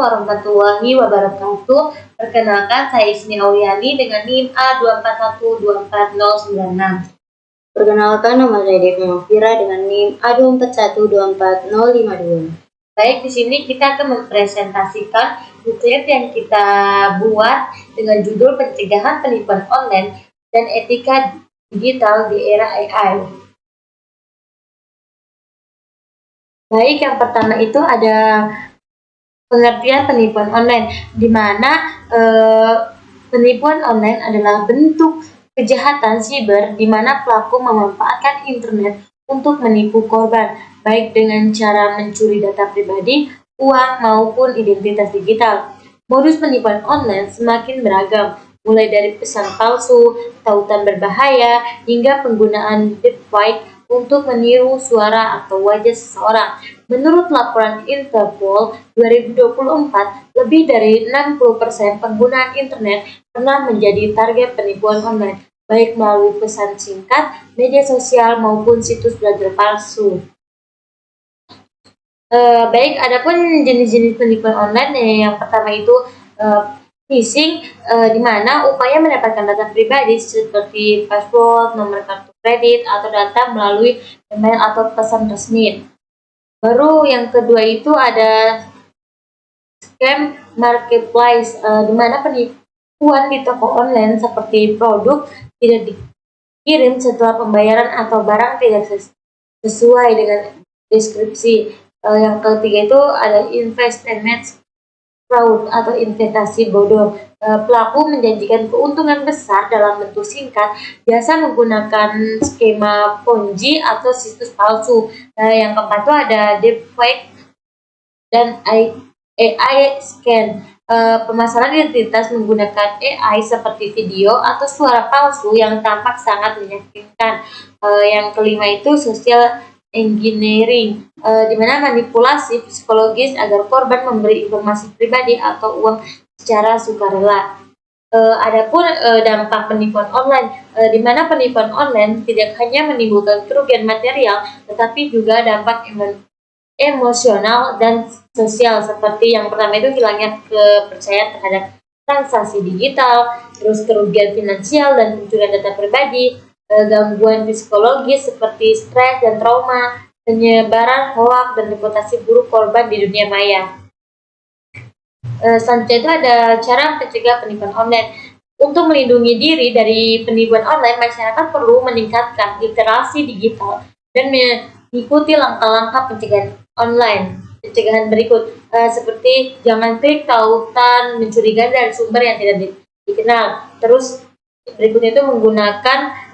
warahmatullahi wabarakatuh. Perkenalkan, saya Ismi Auliani dengan NIM A241242096. Perkenalkan, nama saya Devi Mafira dengan NIM A241244052. Baik, di sini kita akan mempresentasikan buklet yang kita buat dengan judul Pencegahan Penipuan Online dan Etika Digital di Era AI. Baik, yang pertama itu ada pengertian penipuan online, di mana penipuan online adalah bentuk kejahatan siber di mana pelaku memanfaatkan internet untuk menipu korban, baik dengan cara mencuri data pribadi, uang, maupun identitas digital. Modus penipuan online semakin beragam, mulai dari pesan palsu, tautan berbahaya, hingga penggunaan deepfake untuk meniru suara atau wajah seseorang. Menurut laporan Interpol 2024, lebih dari 60% penggunaan internet pernah menjadi target penipuan online, baik melalui pesan singkat, media sosial, maupun situs belajar palsu. Baik, adapun jenis-jenis penipuan online, yang pertama itu phishing, di mana upaya mendapatkan data pribadi seperti password, nomor kartu kredit, atau data melalui email atau pesan resmi. Baru yang kedua itu ada scam marketplace, di mana penipuan di toko online seperti produk tidak dikirim setelah pembayaran atau barang tidak sesuai dengan deskripsi. Yang ketiga itu ada investment fraud atau investasi bodoh. Pelaku menjanjikan keuntungan besar dalam bentuk singkat, biasa menggunakan skema Ponzi atau situs palsu. Yang keempat itu ada deepfake dan AI scan. Pemasaran identitas menggunakan AI seperti video atau suara palsu yang tampak sangat meyakinkan. Yang kelima itu social engineering, di mana manipulasi psikologis agar korban memberi informasi pribadi atau uang secara sukarela. Adapun dampak penipuan online, di mana penipuan online tidak hanya menimbulkan kerugian material, tetapi juga dampak emosional dan sosial, seperti yang pertama itu hilangnya kepercayaan terhadap transaksi digital, terus kerugian finansial dan pencurian data pribadi, gangguan psikologis seperti stres dan trauma, penyebaran hoak dan reputasi buruk korban di dunia maya. Selanjutnya itu ada cara mencegah penipuan online. Untuk melindungi diri dari penipuan online, masyarakat perlu meningkatkan literasi digital dan mengikuti langkah-langkah pencegahan online. Pencegahan berikut, seperti jangan klik tautan mencurigakan dari sumber yang tidak dikenal. Terus berikutnya itu menggunakan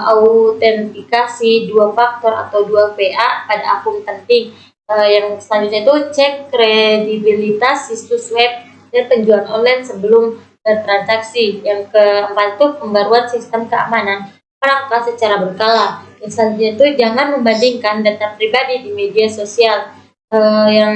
autentikasi 2 faktor atau 2FA pada akun penting. Yang selanjutnya itu cek kredibilitas situs web dan penjualan online sebelum bertransaksi. Yang keempat itu pembaruan sistem keamanan perangkat secara berkala. Yang selanjutnya itu jangan membandingkan data pribadi di media sosial. Yang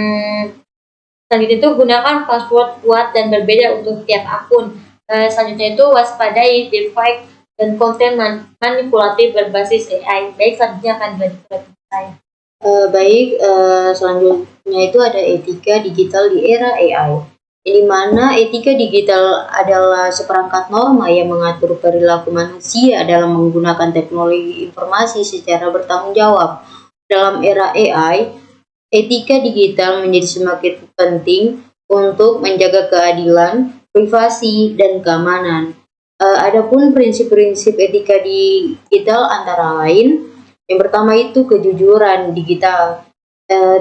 selanjutnya itu gunakan password kuat dan berbeda untuk tiap akun. Selanjutnya itu waspadai deepfake dan konten manipulatif berbasis AI. Baik, selanjutnya akan dilanjutkan saya. Selanjutnya itu ada etika digital di era AI, di mana etika digital adalah seperangkat norma yang mengatur perilaku manusia dalam menggunakan teknologi informasi secara bertanggung jawab. Dalam era AI, etika digital menjadi semakin penting untuk menjaga keadilan, privasi, dan keamanan. Adapun prinsip-prinsip etika digital antara lain, yang pertama itu kejujuran digital,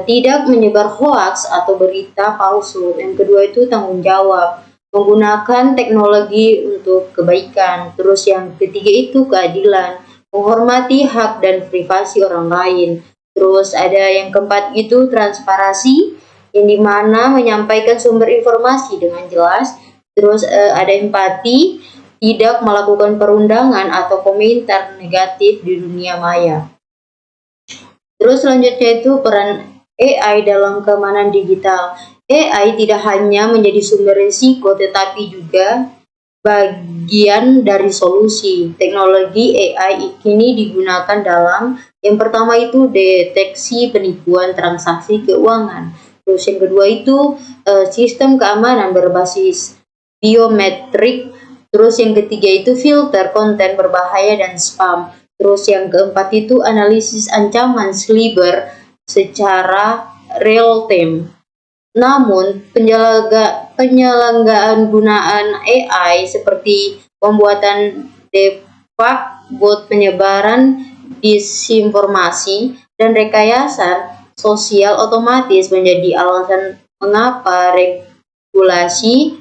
tidak menyebar hoaks atau berita palsu. Yang kedua itu tanggung jawab, menggunakan teknologi untuk kebaikan. Terus yang ketiga itu keadilan, menghormati hak dan privasi orang lain. Terus ada yang keempat itu transparansi, yang dimana menyampaikan sumber informasi dengan jelas. Terus ada empati, tidak melakukan perundangan atau komentar negatif di dunia maya. Terus selanjutnya itu peran AI dalam keamanan digital. AI tidak hanya menjadi sumber risiko, tetapi juga bagian dari solusi. Teknologi AI kini digunakan dalam yang pertama itu deteksi penipuan transaksi keuangan. Terus yang kedua itu sistem keamanan berbasis biometrik. Terus yang ketiga itu filter konten berbahaya dan spam. Terus yang keempat itu analisis ancaman cyber secara real time. Namun, penyelenggaraan gunaan AI seperti pembuatan debug, bot penyebaran disinformasi, dan rekayasa sosial otomatis menjadi alasan mengapa regulasi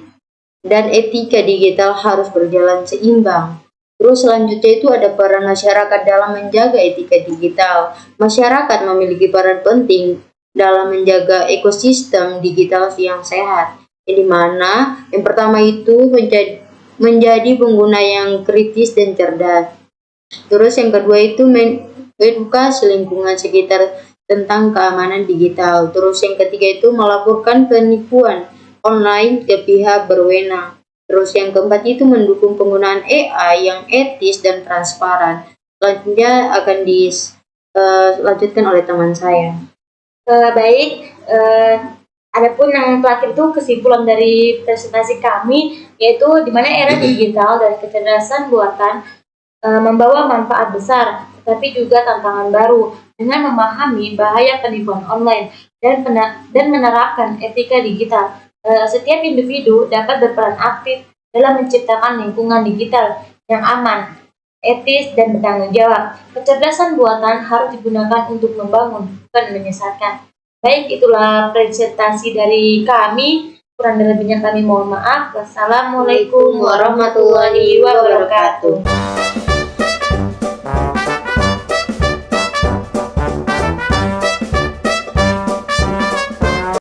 dan etika digital harus berjalan seimbang. Terus selanjutnya itu ada peran masyarakat dalam menjaga etika digital. Masyarakat memiliki peran penting dalam menjaga ekosistem digital yang sehat. Yang dimana yang pertama itu menjadi pengguna yang kritis dan cerdas. Terus yang kedua itu edukasi lingkungan sekitar tentang keamanan digital. Terus yang ketiga itu melaporkan penipuan online ke pihak berwenang. Terus yang keempat itu mendukung penggunaan AI yang etis dan transparan. Selanjutnya akan dilanjutkan oleh teman saya. Baik, adapun yang terakhir itu kesimpulan dari presentasi kami, yaitu di mana era digital dan kecerdasan buatan membawa manfaat besar, tetapi juga tantangan baru. Dengan memahami bahaya penipuan online dan menerapkan etika digital, setiap individu dapat berperan aktif dalam menciptakan lingkungan digital yang aman, etis, dan bertanggung jawab. Kecerdasan buatan harus digunakan untuk membangun, bukan menyesatkan. Baik, itulah presentasi dari kami. Kurang dan lebihnya kami mohon maaf. Wassalamualaikum warahmatullahi wabarakatuh.